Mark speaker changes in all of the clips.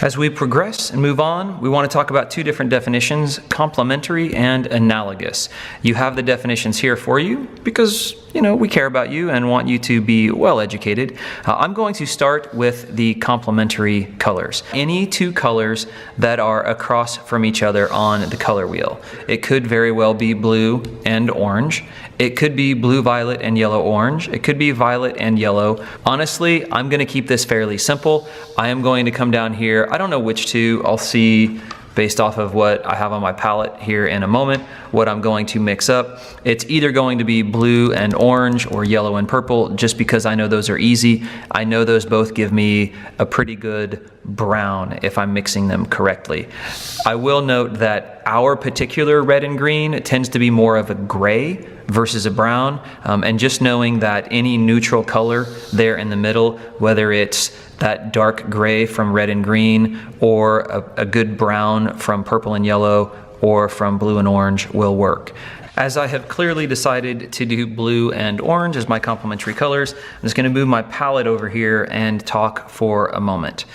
Speaker 1: As we progress and move on, we want to talk about two different definitions, complementary and analogous. You have the definitions here for you because, we care about you and want you to be well educated. I'm going to start with the complementary colors. Any two colors that are across from each other on the color wheel. It could very well be blue and orange. It could be blue, violet, and yellow, orange. It could be violet and yellow. Honestly, I'm going to keep this fairly simple. I am going to come down here. I don't know which two. I'll see based off of what I have on my palette here in a moment, what I'm going to mix up. It's either going to be blue and orange or yellow and purple, just because I know those are easy. I know those both give me a pretty good brown if I'm mixing them correctly. I will note that our particular red and green tends to be more of a gray versus a brown, and just knowing that any neutral color there in the middle, whether it's that dark gray from red and green or a good brown from purple and yellow or from blue and orange, will work. As I have clearly decided to do blue and orange as my complementary colors, I'm just going to move my palette over here and talk for a moment.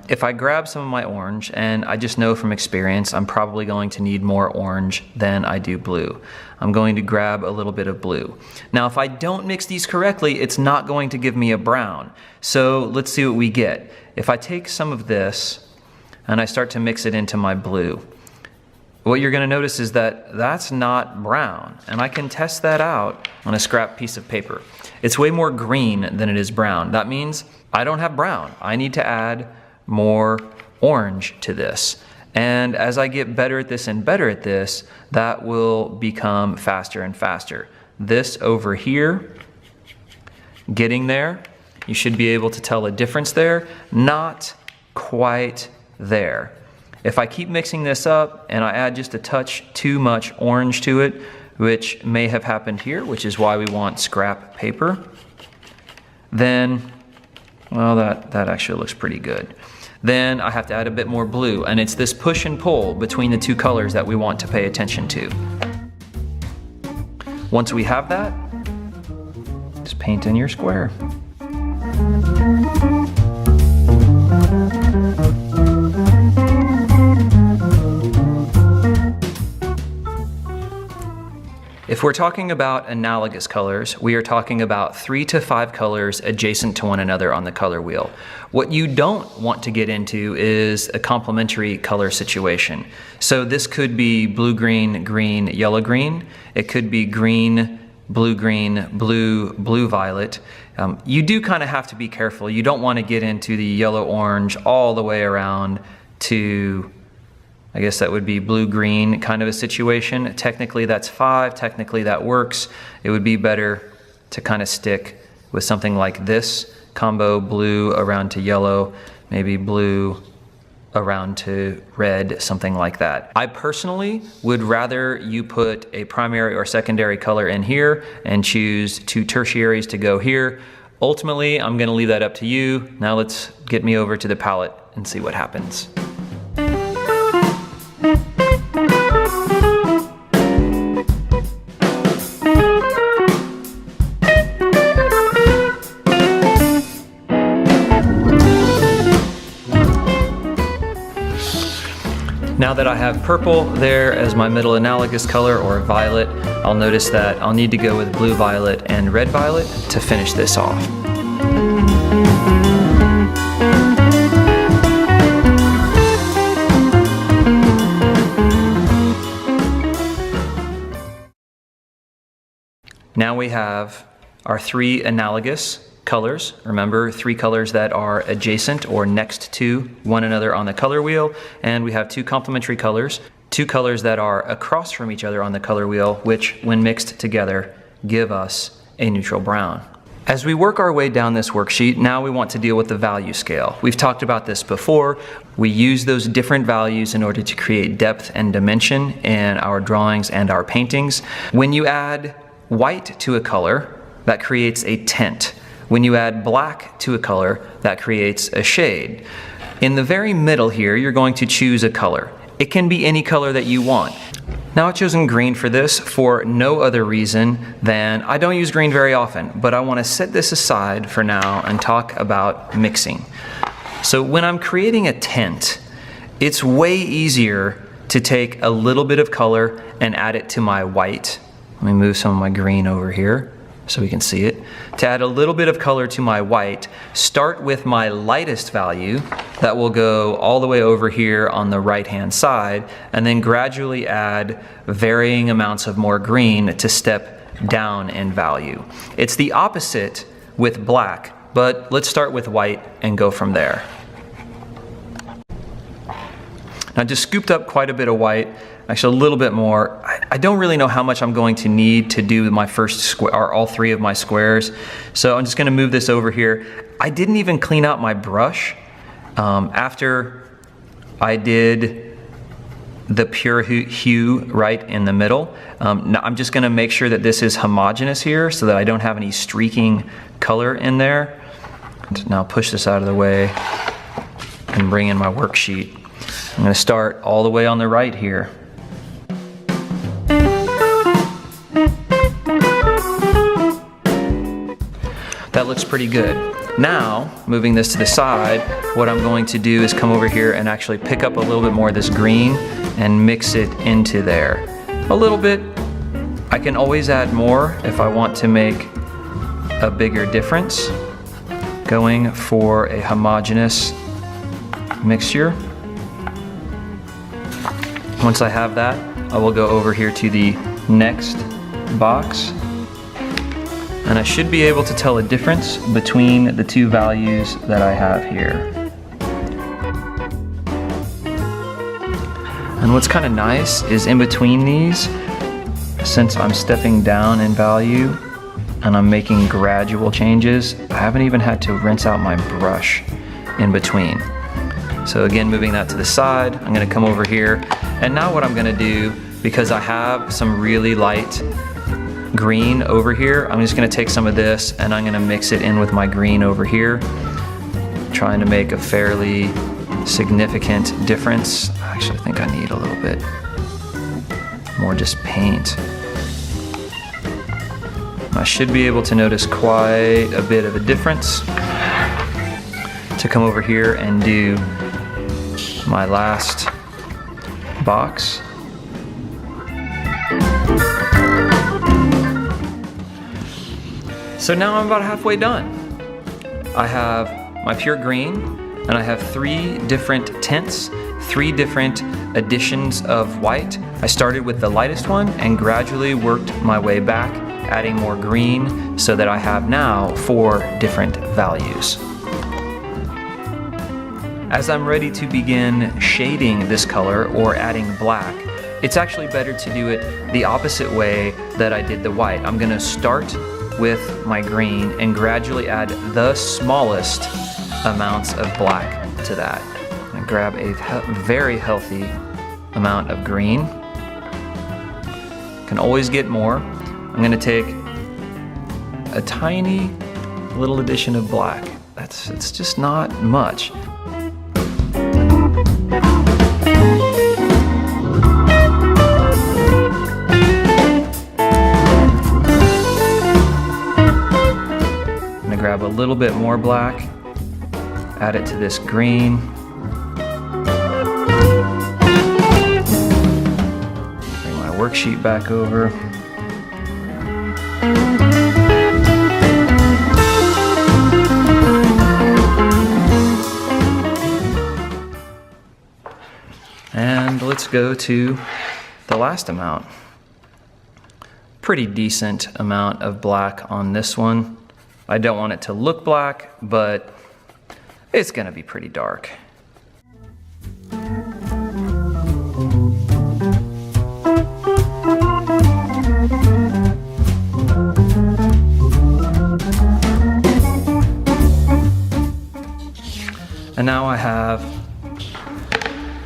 Speaker 1: If I grab some of my orange, and I just know from experience I'm probably going to need more orange than I do blue, I'm going to grab a little bit of blue. Now if I don't mix these correctly, it's not going to give me a brown. So let's see what we get. If I take some of this and I start to mix it into my blue, what you're going to notice is that that's not brown, and I can test that out on a scrap piece of paper. It's way more green than it is brown. That means I don't have brown. I need to add more orange to this. And as I get better at this and better at this, that will become faster and faster. This over here, getting there, you should be able to tell a difference there. Not quite there. If I keep mixing this up and I add just a touch too much orange to it, which may have happened here, which is why we want scrap paper, then, well, that actually looks pretty good. Then I have to add a bit more blue, and it's this push and pull between the two colors that we want to pay attention to. Once we have that, just paint in your square. If we're talking about analogous colors, we are talking about 3 to 5 colors adjacent to one another on the color wheel. What you don't want to get into is a complementary color situation. So this could be blue-green, green, yellow-green. It could be green, blue-green, blue, blue-violet. You do kind of have to be careful. You don't want to get into the yellow-orange all the way around to, I guess that would be blue-green kind of a situation. Technically that's 5, technically that works. It would be better to kind of stick with something like this combo, blue around to yellow, maybe blue around to red, something like that. I personally would rather you put a primary or secondary color in here and choose 2 tertiaries to go here. Ultimately, I'm gonna leave that up to you. Now let's get me over to the palette and see what happens. Now that I have purple there as my middle analogous color, or violet, I'll notice that I'll need to go with blue violet and red violet to finish this off. Now we have our 3 analogous colors. Remember, 3 colors that are adjacent or next to one another on the color wheel, and we have 2 complementary colors, 2 colors that are across from each other on the color wheel, which when mixed together give us a neutral brown. As we work our way down this worksheet, now we want to deal with the value scale. We've talked about this before. We use those different values in order to create depth and dimension in our drawings and our paintings. When you add white to a color, that creates a tint. When you add black to a color, that creates a shade. In the very middle here, you're going to choose a color. It can be any color that you want. Now I've chosen green for this for no other reason than I don't use green very often, but I want to set this aside for now and talk about mixing. So when I'm creating a tint, it's way easier to take a little bit of color and add it to my white. Let me move some of my green over here so we can see it. To add a little bit of color to my white, start with my lightest value that will go all the way over here on the right-hand side, and then gradually add varying amounts of more green to step down in value. It's the opposite with black, but let's start with white and go from there. I just scooped up quite a bit of white, actually a little bit more. I don't really know how much I'm going to need to do my first square, or all three of my squares. So I'm just gonna move this over here. I didn't even clean out my brush after I did the pure hue right in the middle. Now I'm just gonna make sure that this is homogeneous here so that I don't have any streaking color in there. Now push this out of the way and bring in my worksheet. I'm going to start all the way on the right here. That looks pretty good. Now, moving this to the side, what I'm going to do is come over here and actually pick up a little bit more of this green and mix it into there. A little bit. I can always add more if I want to make a bigger difference. Going for a homogeneous mixture. Once I have that, I will go over here to the next box. And I should be able to tell a difference between the two values that I have here. And what's kind of nice is in between these, since I'm stepping down in value and I'm making gradual changes, I haven't even had to rinse out my brush in between. So again, moving that to the side, I'm gonna come over here. And now what I'm gonna do, because I have some really light green over here, I'm just gonna take some of this and I'm gonna mix it in with my green over here, trying to make a fairly significant difference. Actually, I think I need a little bit more just paint. I should be able to notice quite a bit of a difference. To come over here and do my last box. So now I'm about halfway done. I have my pure green and I have 3 different tints, 3 different additions of white. I started with the lightest one and gradually worked my way back, adding more green so that I have now 4 different values. As I'm ready to begin shading this color or adding black, it's actually better to do it the opposite way that I did the white. I'm gonna start with my green and gradually add the smallest amounts of black to that. And grab a very healthy amount of green. Can always get more. I'm gonna take a tiny little addition of black. It's just not much. Grab a little bit more black, add it to this green. Bring my worksheet back over. And let's go to the last amount. Pretty decent amount of black on this one. I don't want it to look black, but it's gonna be pretty dark. And now I have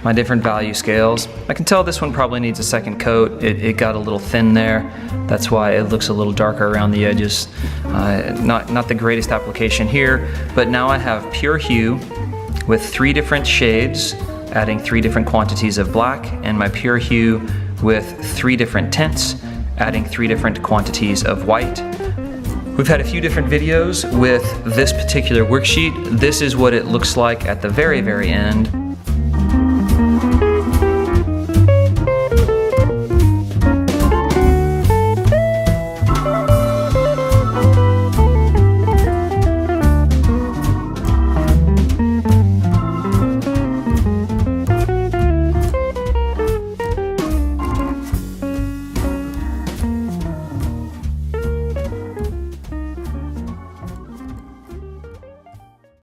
Speaker 1: my different value scales. I can tell this one probably needs a second coat. It got a little thin there. That's why it looks a little darker around the edges. Not the greatest application here, but now I have pure hue with 3 different shades, adding 3 different quantities of black, and my pure hue with 3 different tints, adding 3 different quantities of white, We've had a few different videos with this particular worksheet. This is what it looks like at the very, very end.